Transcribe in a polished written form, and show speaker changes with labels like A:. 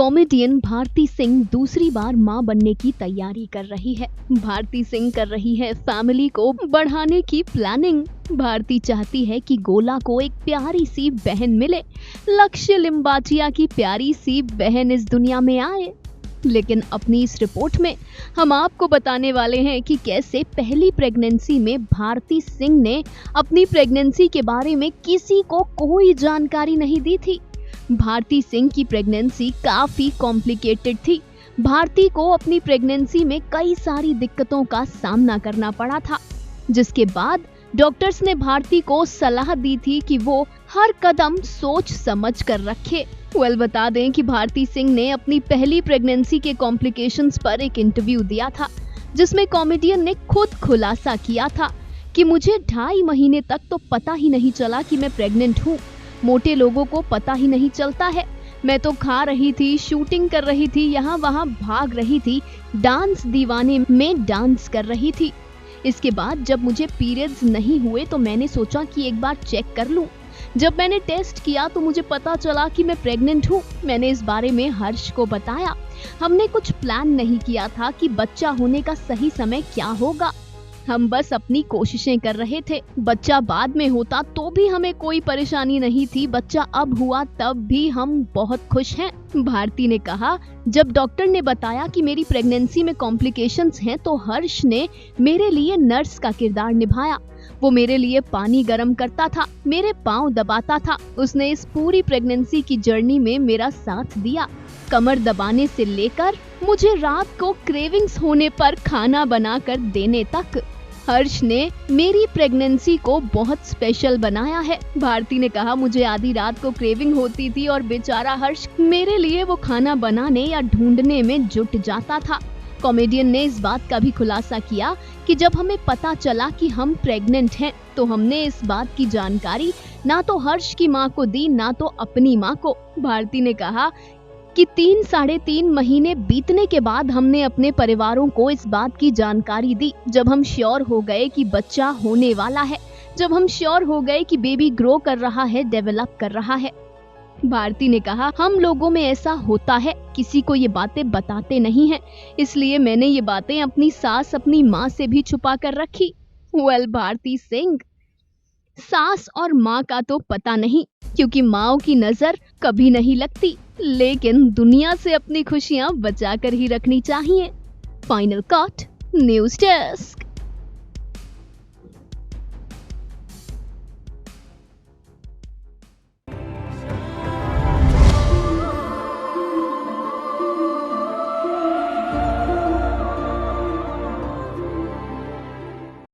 A: Comedian Bharti Singh दूसरी बार मां बनने की तैयारी कर रही है। भारती सिंह कर रही है फैमिली को बढ़ाने की प्लानिंग। भारती चाहती है कि गोला को एक प्यारी सी बहन मिले। लक्ष्य लिम्बाचिया की प्यारी सी बहन इस दुनिया में आए। लेकिन अपनी इस रिपोर्ट में हम आपको बताने वाले हैं कि कैसे पहली प्रेगनेंसी में भारती सिंह ने अपनी प्रेगनेंसी के बारे में किसी को कोई जानकारी नहीं दी थी। भारती सिंह की प्रेगनेंसी काफी कॉम्प्लिकेटेड थी। भारती को अपनी प्रेगनेंसी में कई सारी दिक्कतों का सामना करना पड़ा था, जिसके बाद डॉक्टर्स ने भारती को सलाह दी थी कि वो हर कदम सोच समझ कर रखे। बता दें कि भारती सिंह ने अपनी पहली प्रेगनेंसी के कॉम्प्लिकेशंस पर एक इंटरव्यू दिया था, जिसमें कॉमेडियन ने खुद खुलासा किया था कि मुझे 2.5 महीने तक तो पता ही नहीं चला कि मैं प्रेग्नेंट हूँ। मोटे लोगों को पता ही नहीं चलता है। मैं तो खा रही थी, शूटिंग कर रही थी, यहाँ वहाँ भाग रही थी, डांस दीवाने में डांस कर रही थी। इसके बाद जब मुझे पीरियड्स नहीं हुए तो मैंने सोचा कि एक बार चेक कर लूं। जब मैंने टेस्ट किया तो मुझे पता चला कि मैं प्रेग्नेंट हूँ। मैंने इस बारे में हर्ष को बताया। हमने कुछ प्लान नहीं किया था कि बच्चा होने का सही समय क्या होगा। हम बस अपनी कोशिशें कर रहे थे। बच्चा बाद में होता तो भी हमें कोई परेशानी नहीं थी। बच्चा अब हुआ तब भी हम बहुत खुश हैं। भारती ने कहा, जब डॉक्टर ने बताया कि मेरी प्रेगनेंसी में कॉम्प्लिकेशंस हैं तो हर्ष ने मेरे लिए नर्स का किरदार निभाया। वो मेरे लिए पानी गर्म करता था, मेरे पाँव दबाता था। उसने इस पूरी प्रेगनेंसी की जर्नी में मेरा साथ दिया, कमर दबाने से लेकर मुझे रात को क्रेविंग्स होने पर खाना बनाकर देने तक। हर्ष ने मेरी प्रेगनेंसी को बहुत स्पेशल बनाया है। भारती ने कहा, मुझे आधी रात को क्रेविंग होती थी और बेचारा हर्ष मेरे लिए वो खाना बनाने या ढूंढने में जुट जाता था। कॉमेडियन ने इस बात का भी खुलासा किया कि जब हमें पता चला कि हम प्रेग्नेंट हैं तो हमने इस बात की जानकारी ना तो हर्ष की मां को दी ना तो अपनी मां को। भारती ने कहा कि 3-3.5 महीने बीतने के बाद हमने अपने परिवारों को इस बात की जानकारी दी। जब हम श्योर हो गए कि बच्चा होने वाला है, जब हम श्योर हो गए कि बेबी ग्रो कर रहा है, डेवलप कर रहा है। भारती ने कहा, हम लोगों में ऐसा होता है, किसी को ये बातें बताते नहीं हैं, इसलिए मैंने ये बातें अपनी सास, अपनी माँ से भी छुपा कर रखी। भारती सिंह, सास और माँ का तो पता नहीं, क्योंकि माँओं की नजर कभी नहीं लगती, लेकिन दुनिया से अपनी खुशियां बचा कर ही रखनी चाहिए। Final cut, news desk.